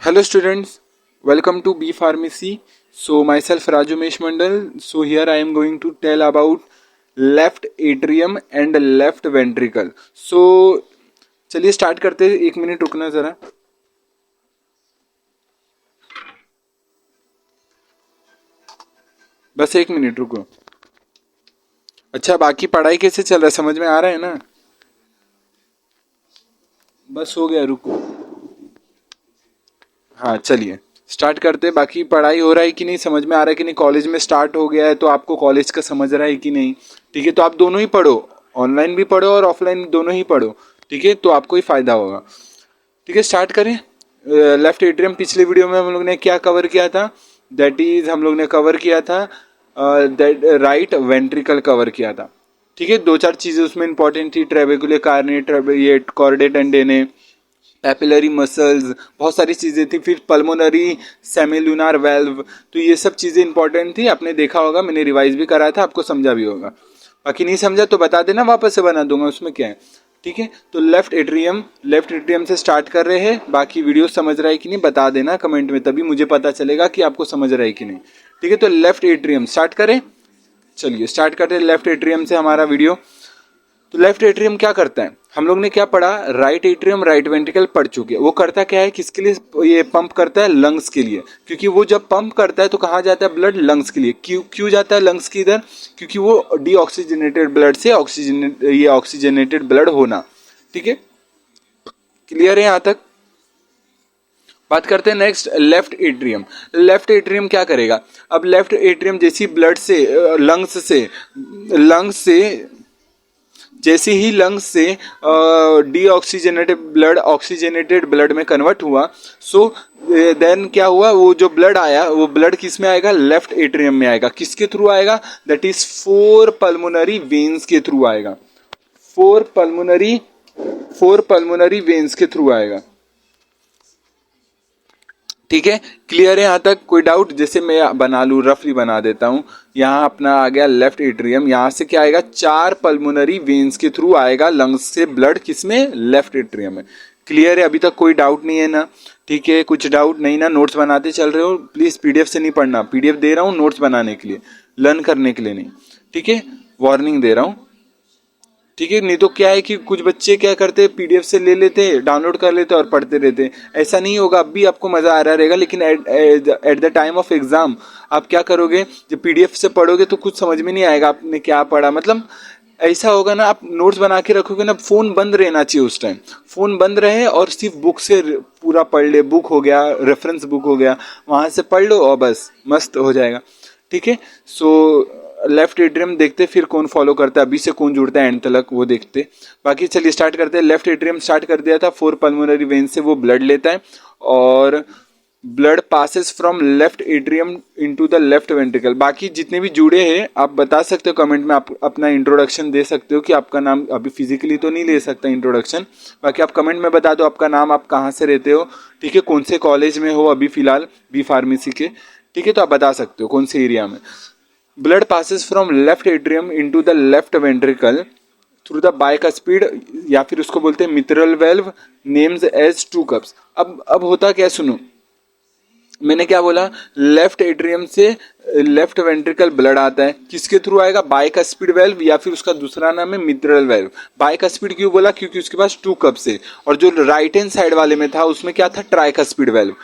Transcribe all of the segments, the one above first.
Hello students, welcome to B Pharmacy. So myself Raju Mesh Mandal. So here I am going to tell about left atrium and left ventricle. So चलिए start करते हैं. 1 minute रुकना ज़रा. बस 1 minute रुको. अच्छा, बाकी पढ़ाई कैसे चल रहा है, समझ में आ रहा है ना? बस हो गया, रुको. हाँ चलिए स्टार्ट करते हैं. बाकी पढ़ाई हो रहा है कि नहीं, समझ में आ रहा है कि नहीं, कॉलेज में स्टार्ट हो गया है तो आपको कॉलेज का समझ रहा है कि नहीं. ठीक है, तो आप दोनों ही पढ़ो, ऑनलाइन भी पढ़ो और ऑफलाइन दोनों ही पढ़ो. ठीक है, तो आपको ही फायदा होगा. ठीक है, स्टार्ट करें. लेफ्ट एट्रियम पिछले वीडियो में हम लोग ने क्या कवर किया था, दैट इज हम लोग ने कवर किया था दैट राइट वेंट्रिकल कवर किया था. ठीक है, 2-4 चीज़ें उसमें इंपॉर्टेंट थी. ट्रेबेकुलर कार्ने, ये कॉर्डेट एंडेने, पैपिलरी मसल्स, बहुत सारी चीज़ें थी. फिर पल्मोनरी सेमिलुनार वेल्व, तो ये सब चीज़ें इंपॉर्टेंट थी. आपने देखा होगा, मैंने रिवाइज भी कराया था, आपको समझा भी होगा. बाकी नहीं समझा तो बता देना, वापस से बना दूंगा, उसमें क्या है. ठीक है, तो लेफ्ट एट्रियम से स्टार्ट कर रहे हैं. बाकी वीडियो समझ रहा है कि नहीं बता देना कमेंट में, तभी मुझे पता चलेगा कि आपको समझ रहा है कि नहीं. ठीक है, तो लेफ्ट एट्रियम स्टार्ट करें. चलिए स्टार्ट करते हैं लेफ्ट एट्रियम से हमारा वीडियो. तो लेफ्ट एट्रियम क्या करता है, हम लोग ने क्या पढ़ा, राइट एट्रियम राइट वेंट्रिकल पढ़ चुके हैं. वो करता क्या है, किसके लिए ये पंप करता है, लंग्स के लिए. क्योंकि वो जब पंप करता है तो कहाँ जाता है ब्लड, लंग्स के लिए. क्यों जाता है लंग्स की इधर, क्योंकि वो डीऑक्सीजनेटेड ब्लड से ऑक्सीजनेटेड ब्लड होना. ठीक है, क्लियर है यहाँ तक. बात करते हैं next left atrium. Left atrium क्या करेगा, अब लेफ्ट एट्रियम जैसी ब्लड से लंग्स से जैसे ही लंग्स से ऑक्सीजनेटेड ब्लड में कन्वर्ट हुआ. सो देन क्या हुआ, वो जो ब्लड आया वो ब्लड किस में आएगा, लेफ्ट एट्रियम में आएगा. किसके थ्रू आएगा, दैट इज 4 पल्मोनरी वेन्स के थ्रू आएगा. 4 पल्मोनरी वेन्स के थ्रू आएगा. ठीक है, क्लियर है यहाँ तक. कोई डाउट, जैसे मैं बना लूँ, रफली बना देता हूँ. यहाँ अपना आ गया लेफ्ट एट्रियम, यहाँ से क्या आएगा, 4 पल्मोनरी वेन्स के थ्रू आएगा लंग्स से ब्लड, किसमें, लेफ्ट एट्रियम में. क्लियर है, अभी तक कोई डाउट नहीं है ना. ठीक है, कुछ डाउट नहीं ना, नोट्स बनाते चल रहे हो. प्लीज़ पीडीएफ से नहीं पढ़ना, पीडीएफ दे रहा हूँ नोट्स बनाने के लिए, लर्न करने के लिए नहीं. ठीक है, वार्निंग दे रहा हूँ. ठीक है, नहीं तो क्या है कि कुछ बच्चे क्या करते हैं, पीडीएफ से ले लेते, डाउनलोड कर लेते और पढ़ते रहते. ऐसा नहीं होगा. अब भी आपको मजा आ रहा रहेगा, लेकिन at the time of exam आप क्या करोगे, जब पीडीएफ से पढ़ोगे तो कुछ समझ में नहीं आएगा आपने क्या पढ़ा. मतलब ऐसा होगा ना, आप नोट्स बना के रखोगे ना, फोन बंद रहना चाहिए उस टाइम. फोन बंद रहे और सिर्फ बुक से पूरा पढ़ ले. बुक हो गया, रेफरेंस बुक हो गया, वहां से पढ़ लो और बस मस्त हो जाएगा. ठीक है, सो लेफ्ट एट्रियम देखते फिर कौन फॉलो करता है, अभी से कौन जुड़ता है एंड तक वो देखते. बाकी चलिए स्टार्ट करते हैं. लेफ्ट एट्रियम स्टार्ट कर दिया था, 4 पल्मोनरी वेन से वो ब्लड लेता है और blood passes from left atrium into the left ventricle. बाकी जितने भी जुड़े हैं आप बता सकते हो कमेंट में, आप अपना इंट्रोडक्शन दे सकते हो कि आपका नाम, अभी फिजिकली तो नहीं ले सकता इंट्रोडक्शन, बाकी आप कमेंट में बता दो आपका नाम, आप कहाँ से रहते हो. ठीक है, कौन से कॉलेज में हो अभी फिलहाल, बी फार्मेसी के. ठीक है, तो आप बता सकते हो कौन से एरिया में. Blood passes from left atrium into the left ventricle through the bicuspid, या फिर उसको बोलते हैं mitral valve, names as 2 cups. अब होता क्या, सुनो, मैंने क्या बोला, लेफ्ट एट्रियम से लेफ्ट वेंट्रिकल ब्लड आता है, किसके थ्रू आएगा, बाइकस्पिड वेल्व, या फिर उसका दूसरा नाम है मिट्रल वेल्व. बाइकस्पिड क्यों बोला, क्योंकि उसके पास 2 cups है. और जो राइट हैंड साइड वाले में था उसमें क्या था, ट्राइकस्पिड वेल्व.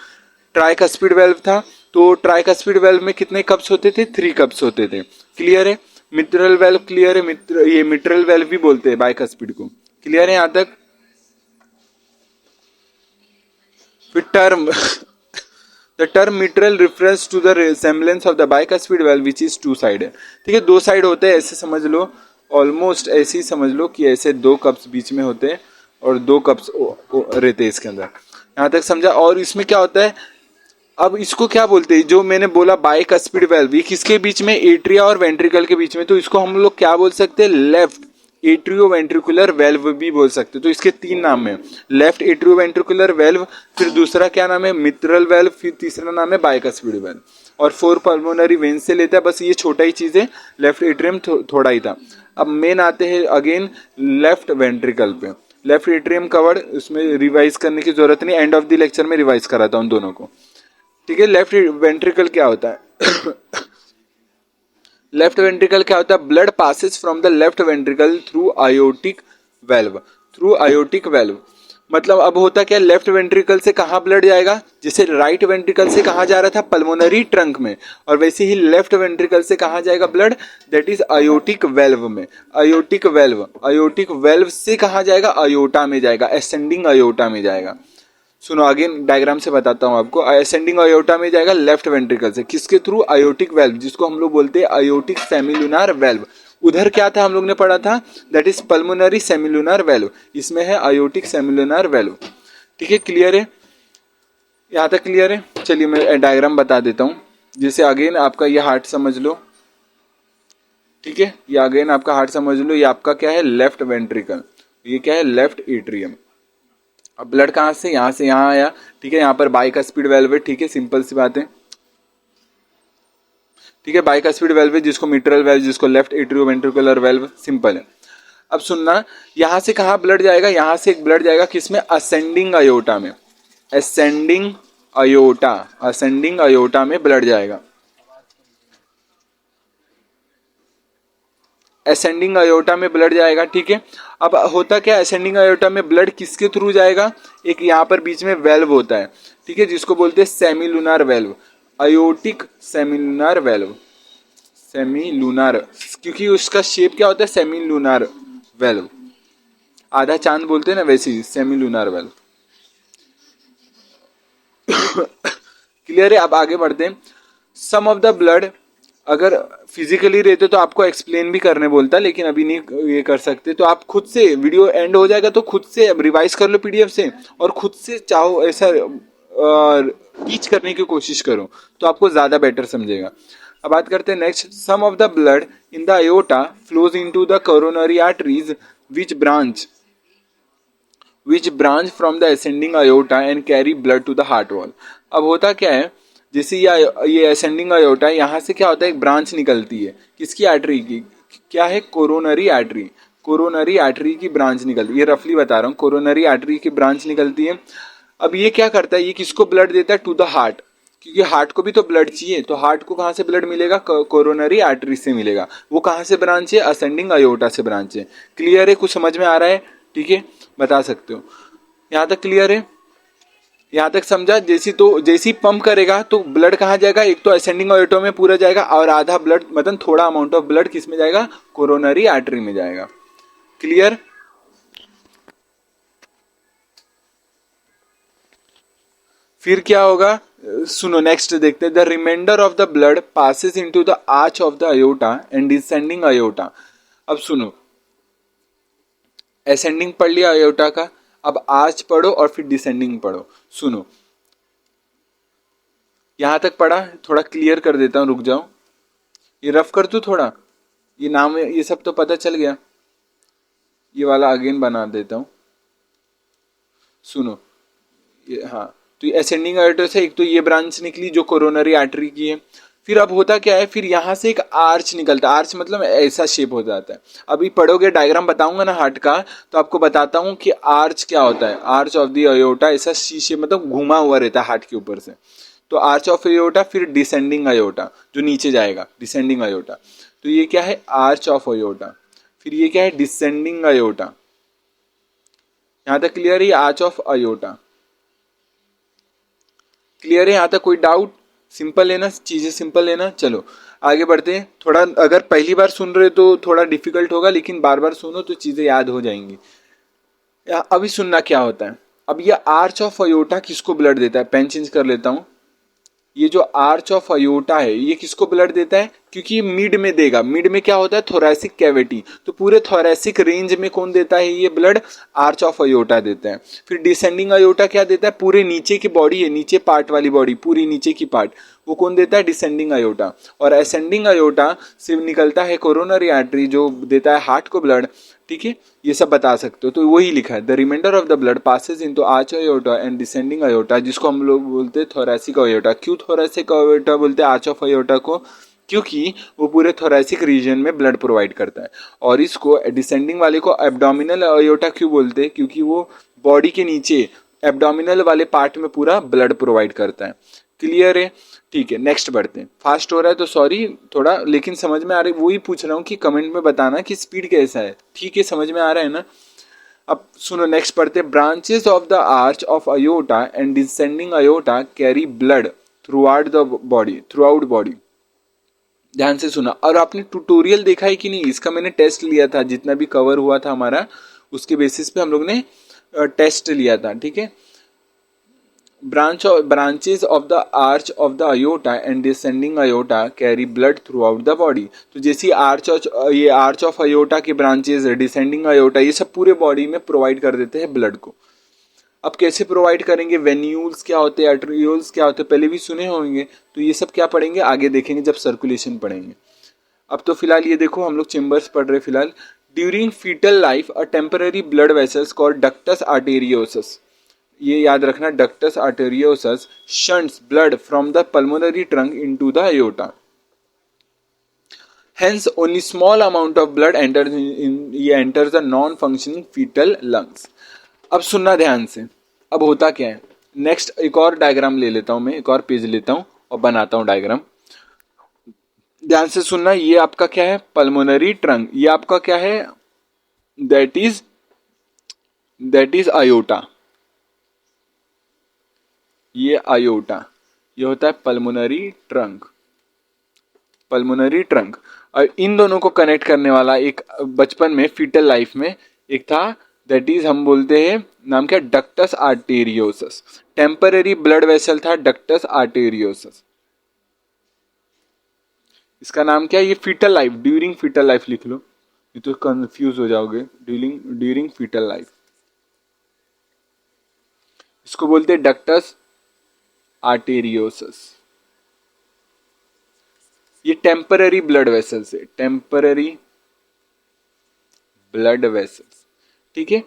ट्राइकस्पिड वेल्व था, तो ट्राइकस्पिड वेल्व में कितने कप्स होते थे, 3 कप्स होते थे. क्लियर है. मिट्रल वेल्व क्लियर है, ये मिट्रल वेल्व भी बोलते हैं बाइकस्पिड को. क्लियर है यहाँ तक. फिर term the term mitral reference to the resemblance of the bicuspid valve which is 2 sided. ठीक है, 2 साइड होते हैं, ऐसे समझ लो, ऑलमोस्ट ऐसे ही समझ लो कि ऐसे 2 कप्स बीच में होते हैं और 2 कप्स रहते हैं इसके अंदर. यहाँ तक समझा. और इसमें क्या होता है, अब इसको क्या बोलते हैं, जो मैंने बोला बाइकस्पिड वेल्व, ये किसके बीच में, एट्रिया और वेंट्रिकल के बीच में, तो इसको हम लोग क्या बोल सकते हैं, लेफ्ट एट्रियो वेंट्रिकुलर वेल्व भी बोल सकते हैं. तो इसके 3 नाम है, लेफ्ट एट्रियो वेंट्रिकुलर वेल्व, फिर दूसरा क्या नाम है, मिट्रल वेल्व, फिर तीसरा नाम है बाइकस्पिड वेल्व. और 4 पल्मोनरी वेन से लेता है. बस ये छोटा ही चीज है, लेफ्ट एट्रियम थोड़ा ही था. अब मेन आते हैं अगेन लेफ्ट वेंट्रिकल पे. लेफ्ट एट्रियम कवर्ड, उसमें रिवाइज करने की जरूरत नहीं, एंड ऑफ द लेक्चर में रिवाइज कराता हूँ दोनों को, ठीक है। लेफ्ट वेंट्रिकल क्या होता है? लेफ्ट वेंट्रिकल क्या होता है? Blood passes from the left ventricle through aortic valve, through aortic valve. मतलब अब होता क्या, लेफ्ट वेंट्रिकल से कहाँ ब्लड जाएगा? जैसे राइट वेंट्रिकल से कहाँ जा रहा था? पल्मोनरी ट्रंक में, और वैसे ही लेफ्ट वेंट्रिकल से कहाँ जाएगा blood? That is aortic valve में। आयोटिक वेल्व, आयोटिक वेल्व से कहाँ जाएगा? आयोटा में जाएगा, असेंडिंग आयोटा में जाएगा। सुनो अगेन डायग्राम से बताता हूँ आपको। असेंडिंग आयोटा में जाएगा लेफ्ट वेंट्रिकल से, किसके थ्रू? आयोटिक वेल्व, जिसको हम लोग बोलते हैं आयोटिक सेमिलुनार वेल्व। उधर क्या था हम लोग ने पढ़ा था? That is pulmonary semilunar valve, इसमें है आयोटिक सेमिलुनार वेल्व। ठीक है, क्लियर है? यहाँ तक क्लियर है? चलिए मैं डायग्राम बता देता हूँ। जैसे अगेन आपका ये हार्ट समझ लो, ठीक है, ये अगेन आपका हार्ट समझ लो, ये आपका क्या है? लेफ्ट वेंट्रिकल, ये क्या है? Left atrium. अब ब्लड कहाँ से? यहाँ से यहाँ आया, ठीक है। यहाँ पर बाइकास्पिड वेल्व है, ठीक है, सिंपल सी बात है, ठीक है। बाइकास्पिड वेल्व है, जिसको मिट्रल वेल्व, जिसको लेफ्ट एट्रियोवेंट्रिकुलर वेल्व, सिंपल है। अब सुनना, यहाँ से कहाँ ब्लड जाएगा? यहाँ से एक ब्लड जाएगा किसमें? असेंडिंग अयोटा में, असेंडिंग अयोटा, असेंडिंग अयोटा में ब्लड जाएगा, असेंडिंग अयोटा में ब्लड जाएगा, ठीक है। अब होता क्या, असेंडिंग अयोटा में ब्लड किसके थ्रू जाएगा? एक यहाँ पर बीच में वेल्व होता है, ठीक है, जिसको बोलते हैं semilunar valve, aortic semilunar valve, semilunar, क्योंकि उसका शेप क्या होता है? सेमिलुनार वेल्व, आधा चांद बोलते हैं ना, वैसे ही सेमिलुनार वेल्व। क्लियर है? अब आगे बढ़ते हैं। सम ऑफ द ब्लड, अगर फिजिकली रहते तो आपको एक्सप्लेन भी करने बोलता, लेकिन अभी नहीं ये कर सकते, तो आप खुद से, वीडियो एंड हो जाएगा तो खुद से रिवाइज कर लो पीडीएफ से, और खुद से चाहो ऐसा टीच करने की कोशिश करो, तो आपको ज्यादा बेटर समझेगा। अब बात करते हैं next. Some of the blood in the aorta flows into the coronary arteries which branch from the ascending aorta and carry blood to the heart wall। अब होता क्या है, जैसे ये असेंडिंग अयोटा है, यहाँ से क्या होता है? एक ब्रांच निकलती है, किसकी? आर्टरी की। क्या है? कोरोनरी आर्टरी, कोरोनरी आर्टरी की ब्रांच निकलती है, ये रफली बता रहा हूँ, कोरोनरी आर्टरी की ब्रांच निकलती है। अब ये क्या करता है? ये किसको ब्लड देता है? टू द हार्ट, क्योंकि हार्ट को भी तो ब्लड चाहिए, तो हार्ट को कहाँ से ब्लड मिलेगा? कोरोनरी आर्टरी से मिलेगा। वो कहाँ से ब्रांच है? असेंडिंग अयोटा से ब्रांच है। क्लियर है? कुछ समझ में आ रहा है? ठीक है, बता सकते हो। यहाँ तक क्लियर है? यहाँ तक समझा? जैसी पंप करेगा तो ब्लड कहाँ जाएगा? एक तो असेंडिंग अयोटा में पूरा जाएगा, और आधा ब्लड, मतलब थोड़ा अमाउंट ऑफ ब्लड किस में जाएगा? कोरोनरी आर्टरी में जाएगा। क्लियर? फिर क्या होगा? सुनो नेक्स्ट देखते हैं। The reminder of the blood passes into the arch of the aorta and descending aorta. अब सुनो, असेंडिंग पढ़ लिया अयोटा का, अब आर्च पढ़ो और फिर डिसेंडिंग पढ़ो। सुनो, यहां तक पढ़ा, थोड़ा क्लियर कर देता हूं, रुक जाओ, ये रफ कर दूं थोड़ा, ये नाम ये सब तो पता चल गया, ये वाला अगेन बना देता हूं। सुनो, ये हाँ, तो असेंडिंग अयोटा से एक तो ये ब्रांच निकली जो कोरोनरी आर्टरी की है। फिर अब होता क्या है? फिर यहाँ से एक आर्च निकलता है, आर्च मतलब ऐसा शेप हो जाता है। अभी पढ़ोगे, डायग्राम बताऊंगा ना हार्ट का, तो आपको बताता हूँ कि आर्च क्या होता है। आर्च ऑफ द अयोटा, ऐसा शीशे मतलब घुमा हुआ रहता है हार्ट के ऊपर से, तो आर्च ऑफ अयोटा। फिर डिसेंडिंग अयोटा जो नीचे जाएगा, डिसेंडिंग अयोटा, तो ये क्या है? Arch of aorta. फिर ये क्या है? Descending aorta. यहां तक क्लियर है? आर्च ऑफ अयोटा क्लियर है? यहां तक कोई डाउट? सिंपल है ना, चीजें सिंपल है ना। चलो आगे बढ़ते हैं। थोड़ा अगर पहली बार सुन रहे तो थोड़ा डिफिकल्ट होगा, लेकिन बार बार सुनो तो चीजें याद हो जाएंगी। अभी सुनना क्या होता है। अब ये आर्च ऑफ अयोटा किसको ब्लड देता है? पेन चेंज कर लेता हूं। ये जो आर्च ऑफ अयोटा है, ये किसको ब्लड देता है? क्योंकि मिड में देगा। मिड में क्या होता है? थोरैसिक कैविटी, तो पूरे थोरैसिक रेंज में कौन देता है ये ब्लड? आर्च ऑफ अयोटा देता है। फिर डिसेंडिंग अयोटा क्या देता है? पूरे नीचे की बॉडी है, नीचे पार्ट वाली बॉडी, पूरी नीचे की पार्ट, वो कौन देता है? Descending aorta. और असेंडिंग अयोटा से निकलता है कोरोनरी आर्टरी जो देता है हार्ट को ब्लड। ठीक है, ये सब बता सकते हो, तो वही लिखा है, the reminder of the blood passes into arch aorta and descending aorta, जिसको हम लोग बोलते हैं थोरैसिक अयोटा। क्यों थोरैसिक अयोटा बोलते हैं आर्च ऑफ अयोटा को? क्योंकि वो पूरे थोरैसिक रीजन में ब्लड प्रोवाइड करता है। और इसको डिसेंडिंग वाले को एब्डोमिनल अयोटा क्यों बोलते हैं, क्योंकि वो बॉडी के नीचे एब्डोमिनल वाले पार्ट में पूरा ब्लड प्रोवाइड करता है। क्लियर है? ठीक है, नेक्स्ट बढ़ते हैं। फास्ट हो रहा है तो सॉरी थोड़ा, लेकिन समझ में आ रहा है, वही पूछ रहा हूँ कि कमेंट में बताना कि स्पीड कैसा है। ठीक है, समझ में आ रहा है ना? अब सुनो, नेक्स्ट पढ़ते हैं। Branches of the arch of aorta and descending aorta carry blood throughout body. ध्यान से सुना। और आपने ट्यूटोरियल देखा है कि नहीं, इसका मैंने टेस्ट लिया था, जितना भी कवर हुआ था हमारा उसके बेसिस पे हम लोग ने टेस्ट लिया था। ठीक है, branches of the arch of the aorta and descending aorta carry blood throughout the body। तो जैसी ये आर्च ऑफ अयोटा के ब्रांचेस, डिसेंडिंग अयोटा, ये सब पूरे बॉडी में प्रोवाइड कर देते हैं ब्लड को। अब कैसे प्रोवाइड करेंगे, वेन्यूल्स क्या होते हैं, आर्टरियोल्स क्या होते हैं, पहले भी सुने होंगे, तो ये सब क्या पढ़ेंगे आगे देखेंगे जब सर्कुलेशन पढ़ेंगे। अब तो फिलहाल ये देखो हम लोग चेम्बर्स पढ़ रहे फिलहाल। During fetal life a temporary blood vessels called ductus arteriosus, ये याद रखना, ductus arteriosus shunts blood from the pulmonary trunk into the aorta। Hence only small amount of blood enters the non-functioning fetal lungs। अब सुनना ध्यान से, अब होता क्या है। नेक्स्ट एक और डायग्राम ले लेता हूं मैं, एक और पेज लेता हूं और बनाता हूं डायग्राम। ध्यान से सुनना, ये आपका क्या है, पल्मोनरी ट्रंक, ये आपका क्या है, दैट इज अयोटा। ये अयोटा, ये होता है पल्मोनरी ट्रंक। और इन दोनों को कनेक्ट करने वाला एक बचपन में फीटल लाइफ में एक था, दैट इज हम बोलते हैं, नाम क्या, ductus arteriosus. Temporary blood vessel था डक्टस आर्टेरियोसस। इसका नाम क्या है, ये fetal life, during fetal life लिख लो, ये तो कंफ्यूज हो जाओगे। ड्यूरिंग फीटल लाइफ इसको बोलते हैं डक्टस आर्टेरियोसस। ये टेम्पररी ब्लड वेसल्स है, टेम्पररी ब्लड वेसल्स। ठीक है,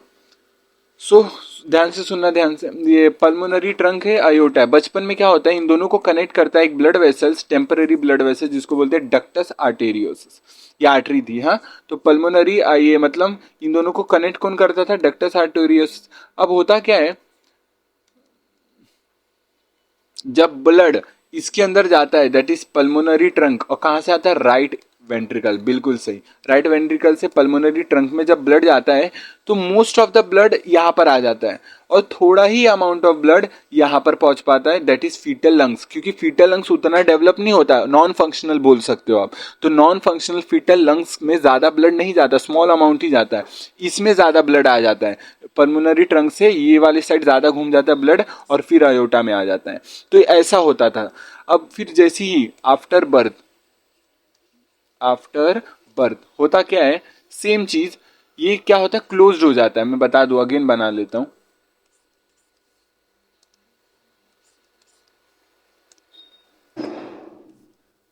सो ध्यान से सुनना, ध्यान से। ये पल्मोनरी ट्रंक है, अयोटा है। बचपन में क्या होता है, इन दोनों को कनेक्ट करता है एक blood vessels, temporary blood vessels, जिसको बोलते हैं डक्टस आर्टेरियोसस। ये आर्टरी थी, हाँ। तो पल्मोनरी, ये मतलब इन दोनों को कनेक्ट कौन करता था, डक्टस आर्टेरियोसस। अब होता क्या है, जब ब्लड इसके अंदर जाता है, दैट इज पल्मोनरी ट्रंक, और कहां से आता है, राइट वेंट्रिकल, बिल्कुल सही, राइट वेंट्रिकल से पल्मोनरी ट्रंक में जब ब्लड जाता है तो मोस्ट ऑफ द ब्लड यहां पर आ जाता है और थोड़ा ही अमाउंट ऑफ ब्लड यहां पर पहुंच पाता है, दैट इज फीटल लंग्स। क्योंकि फीटल लंग्स उतना डेवलप नहीं होता, नॉन फंक्शनल बोल सकते हो आप। तो नॉन फंक्शनल फीटल लंग्स में ज्यादा ब्लड नहीं जाता, स्मॉल अमाउंट ही जाता है। इसमें ज्यादा ब्लड आ जाता है, पल्मोनरी ट्रंक से ये वाली साइड ज्यादा घूम जाता है ब्लड और फिर अयोटा में आ जाता है। तो ऐसा होता था। अब फिर जैसे ही आफ्टर बर्थ होता क्या है, सेम चीज, ये क्या होता है, क्लोज्ड हो जाता है। मैं बता दूं, अगेन बना लेता हूं।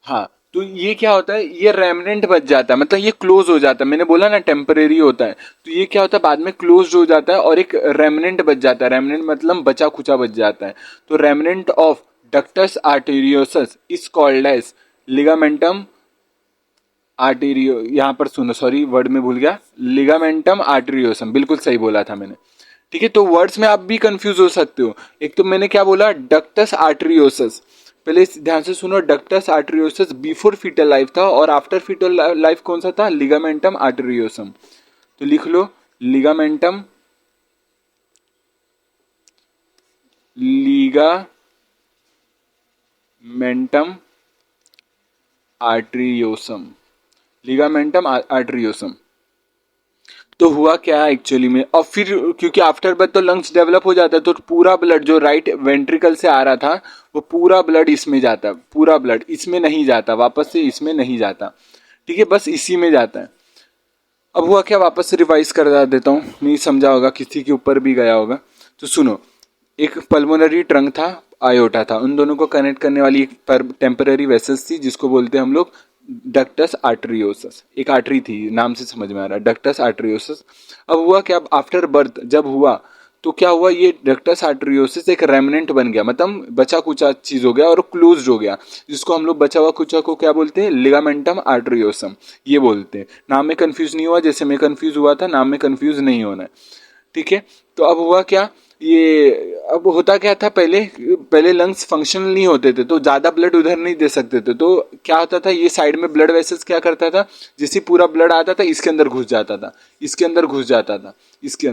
हाँ, तो ये क्या होता है, ये रेमनेंट बच जाता है, मतलब ये क्लोज हो जाता है। मैंने बोला ना टेम्परेरी होता है, तो ये क्या होता है, बाद में क्लोज हो जाता है और एक रेमनेंट बच जाता है। रेमनेंट मतलब बचा खुचा बच जाता है। तो remnant of ductus arteriosus is called as ligamentum arteriosum, यहां पर सुनो, सॉरी वर्ड में भूल गया, लिगामेंटम आर्टेरियोसम, बिल्कुल सही बोला था मैंने। ठीक है, तो वर्ड्स में आप भी कंफ्यूज हो सकते हो। एक तो मैंने क्या बोला, डक्टस आर्टेरियोसस, पहले ध्यान से सुनो, ductus arteriosus before fetal life था और आफ्टर फीटल लाइफ कौन सा था, लिगामेंटम आर्टेरियोसम। तो लिख लो लिगामेंटम आर्टेरियोसम, लिगामेंटम आर्टेरियोसम। तो हुआ क्या एक्चुअली में, और फिर क्योंकि आफ्टर बर्थ तो लंग्स डेवलप हो जाता है, तो पूरा ब्लड जो राइट वेंट्रिकल से आ रहा था वो पूरा ब्लड इसमें जाता है, पूरा ब्लड इसमें नहीं जाता, वापस से इसमें नहीं जाता। ठीक है, बस इसी में जाता है। अब हुआ क्या, वापस से रिवाइज कर देता हूँ, नहीं समझा होगा, किसी के ऊपर भी गया होगा। तो सुनो, एक पल्मोनरी ट्रंक था, आयोटा था, उन दोनों को कनेक्ट करने वाली एक टेम्पररी वेसल्स थी, जिसको बोलते हैं हम लोग डक्टस आर्टेरियोसस। एक आर्टरी थी, नाम से समझ में आ रहा है, डक्टस आर्टेरियोसस। अब हुआ क्या, अब आफ्टर बर्थ जब हुआ तो क्या हुआ, ये डक्टस आर्टरियोसिस एक रेमनेंट बन गया, मतलब बचा कुचा चीज हो गया और क्लोज्ड हो गया, जिसको हम लोग बचा हुआ कुचा को क्या बोलते हैं, लिगामेंटम आर्टरियोसम ये बोलते हैं। नाम में कंफ्यूज नहीं हुआ, जैसे मैं कंफ्यूज हुआ था, नाम में कंफ्यूज नहीं होना है, ठीक है। तो अब हुआ क्या, ये अब होता क्या था, पहले लंग्स फंक्शनल नहीं होते थे, तो ज्यादा ब्लड उधर नहीं दे सकते थे, तो क्या होता था, ये साइड में ब्लड वेसल्स क्या करता था, जैसे पूरा ब्लड आता था इसके अंदर घुस जाता था, इसके अंदर घुस जाता था, इसके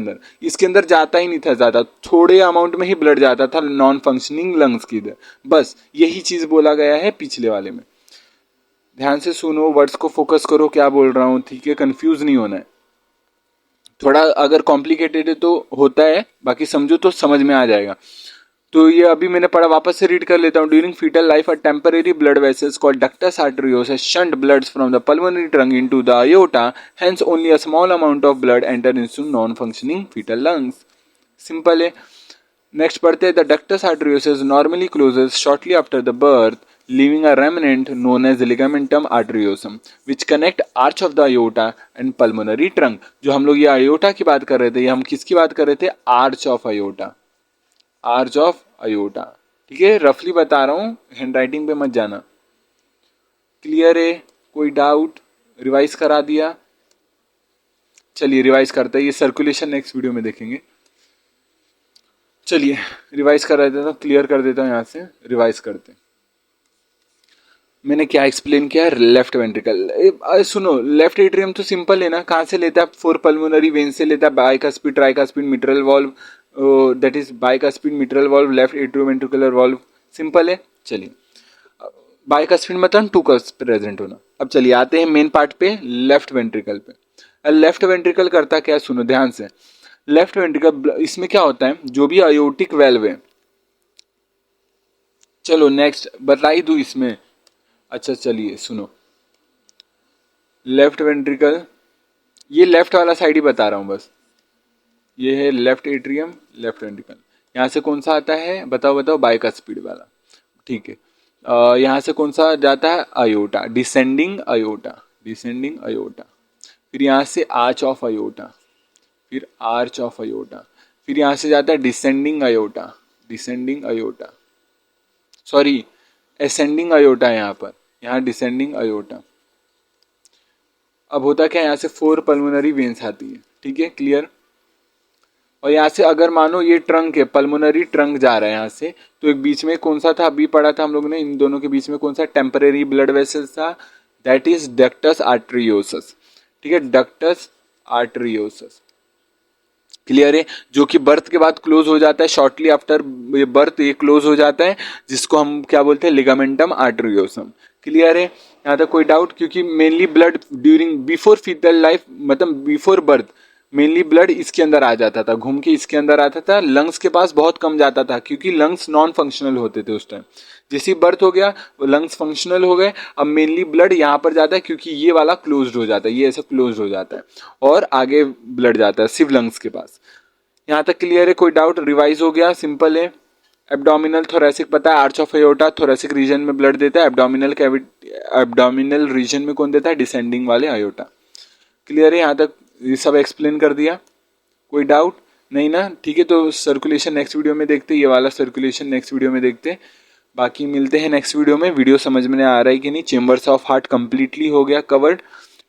अंदर जाता ही नहीं था ज्यादा, थोड़े अमाउंट में ही ब्लड जाता था नॉन फंक्शनिंग लंग्स की इधर। बस यही चीज बोला गया है पिछले वाले में। ध्यान से सुनो, वर्ड्स को फोकस करो क्या बोल रहा हूं, ठीक है, कंफ्यूज नहीं होना है। थोड़ा अगर कॉम्प्लिकेटेड है तो होता है, बाकी समझो तो समझ में आ जाएगा। तो ये अभी मैंने पढ़ा, वापस से रीड कर लेता हूँ। During fetal life a temporary blood vessels called ductus arteriosus shunt bloods from the pulmonary trunk into the aorta, hence only a small amount of blood enter into non functioning fetal lungs। Simple है। Next पढ़ते हैं, the ductus arteriosus normally closes shortly after the birth, leaving a remnant known as ligamentum arteriosum which connect arch of the aorta and pulmonary trunk। जो हम लोग ये aorta की बात कर रहे थे, ये हम किसकी बात कर रहे थे, arch of aorta, arch of aorta, ठीक है, रफली बता रहा हूं, हैंडराइटिंग पे मत जाना। क्लियर है, कोई डाउट, रिवाइज करा दिया, चलिए रिवाइज करते हैं, ये सर्कुलेशन नेक्स्ट वीडियो में देखेंगे। चलिए रिवाइज करा देता हूँ, क्लियर कर देता हूँ, यहां से रिवाइज करते हैं। मैंने क्या एक्सप्लेन किया, लेफ्ट वेंट्रिकल, सुनो, लेफ्ट एट्रियम तो सिंपल है ना, कहाँ से लेता है, फोर पल्मोनरी वेन से लेता है, bicuspid tricuspid mitral valve, that is bicuspid mitral valve, left atrioventricular valve, simple है। चलिए, बाइकास्पिड मतलब टू कस प्रेजेंट होना। अब चलिए आते हैं मेन पार्ट पे, लेफ्ट वेंट्रिकल पे। लेफ्ट वेंट्रिकल करता क्या, सुनो ध्यान से। लेफ्ट वेंट्रिकल, इसमें क्या होता है, जो भी अयोटिक वेल्व है, चलो नेक्स्ट बता ही दूं इसमें। अच्छा चलिए सुनो, लेफ्ट वेंट्रिकल, ये लेफ्ट वाला साइड ही बता रहा हूं बस, ये है लेफ्ट एट्रियम, लेफ्ट वेंट्रिकल। यहाँ से कौन सा आता है, बताओ बताओ, बाइकास्पिड वाला, ठीक है। यहाँ से कौन सा जाता है, aorta, descending aorta, descending aorta. फिर यहाँ से आर्च ऑफ अयोटा, फिर आर्च ऑफ अयोटा, फिर यहाँ से जाता है descending aorta, descending aorta, sorry ascending aorta, यहाँ पर, यहाँ डिसेंडिंग अयोटा। अब होता क्या, यहाँ से फोर पल्मोनरी वेन्स आती है, ठीक है, क्लियर। और यहाँ से अगर मानो ये ट्रंक है, पल्मोनरी ट्रंक जा रहा है यहाँ से, तो एक बीच में कौन सा था, अभी पढ़ा था हम लोग ने, इन दोनों के बीच में कौन सा टेम्परेरी ब्लड वेसल्स था, दैट इज डक्टस आर्टरियोसस, ठीक है, डक्टस आर्टरियोसस, क्लियर है, जो कि बर्थ के बाद क्लोज हो जाता है, शॉर्टली आफ्टर बर्थ ये क्लोज हो जाता है, जिसको हम क्या बोलते हैं, लिगामेंटम आर्टरियोसम। क्लियर है, यहाँ तक कोई डाउट, क्योंकि mainly blood during before fetal life, मतलब बिफोर बर्थ मेनली ब्लड इसके अंदर आ जाता था, घूम के इसके अंदर आता था, लंग्स के पास बहुत कम जाता था, क्योंकि लंग्स नॉन फंक्शनल होते थे उस टाइम। जैसी बर्थ हो गया, वो लंग्स फंक्शनल हो गए, अब मेनली ब्लड यहाँ पर जाता है, क्योंकि ये वाला क्लोज्ड हो जाता है, ये ऐसा क्लोज्ड हो जाता है, और आगे ब्लड जाता है सिर्फ लंग्स के पास। यहाँ तक क्लियर है, कोई डाउट, रिवाइज हो गया, सिंपल है। एब्डोमिनल थोरेसिक पता है, आर्च ऑफ एयोर्टा थोरेसिक रीजन में ब्लड देता है, एब्डोमिनल कैविटी, एब्डोमिनल रीजन में कौन देता है, डिसेंडिंग वाले अयोर्टा। क्लियर है, यहाँ तक ये सब एक्सप्लेन कर दिया, कोई डाउट नहीं ना, ठीक है। तो सर्कुलेशन नेक्स्ट वीडियो में देखते, ये वाला सर्कुलेशन नेक्स्ट वीडियो में देखते, बाकी मिलते हैं नेक्स्ट वीडियो में। वीडियो समझ में आ रहा है कि नहीं, चेंबर्स ऑफ हार्ट कंप्लीटली हो गया कवर्ड,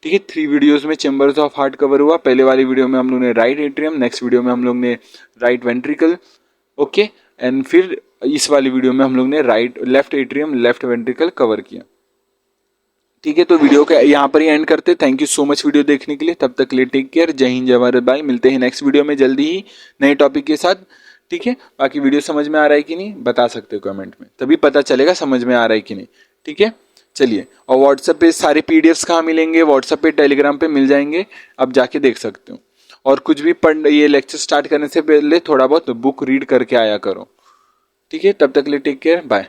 ठीक है, 3 वीडियोस में चेंबर्स ऑफ हार्ट कवर हुआ। पहले वाली वीडियो में हम लोग ने राइट एट्रियम, नेक्स्ट वीडियो में हम लोग ने राइट वेंट्रिकल, ओके, एंड फिर इस वाली वीडियो में हम लोग ने left atrium, left ventricle cover किया, ठीक है। तो वीडियो का यहाँ पर ही एंड करते, thank you so much video देखने के लिए, तब तक के लिए टेक केयर, जय हिंद जय भारत भाई, मिलते हैं नेक्स्ट वीडियो में जल्दी ही नए टॉपिक के साथ, ठीक है। बाकी वीडियो समझ में आ रहा है कि नहीं बता सकते हो कमेंट में, तभी पता चलेगा समझ में आ रहा है कि नहीं, ठीक है। चलिए, और व्हाट्सएप पे सारे पीडीएफ्स कहाँ मिलेंगे, व्हाट्सएप पे टेलीग्राम पे मिल जाएंगे, अब जाके देख सकते हो। और कुछ भी ये लेक्चर स्टार्ट करने से पहले थोड़ा बहुत बुक रीड करके आया करो, ठीक है। तब तक के लिए टेक केयर, बाय,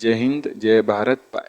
जय हिंद जय भारत, बाय।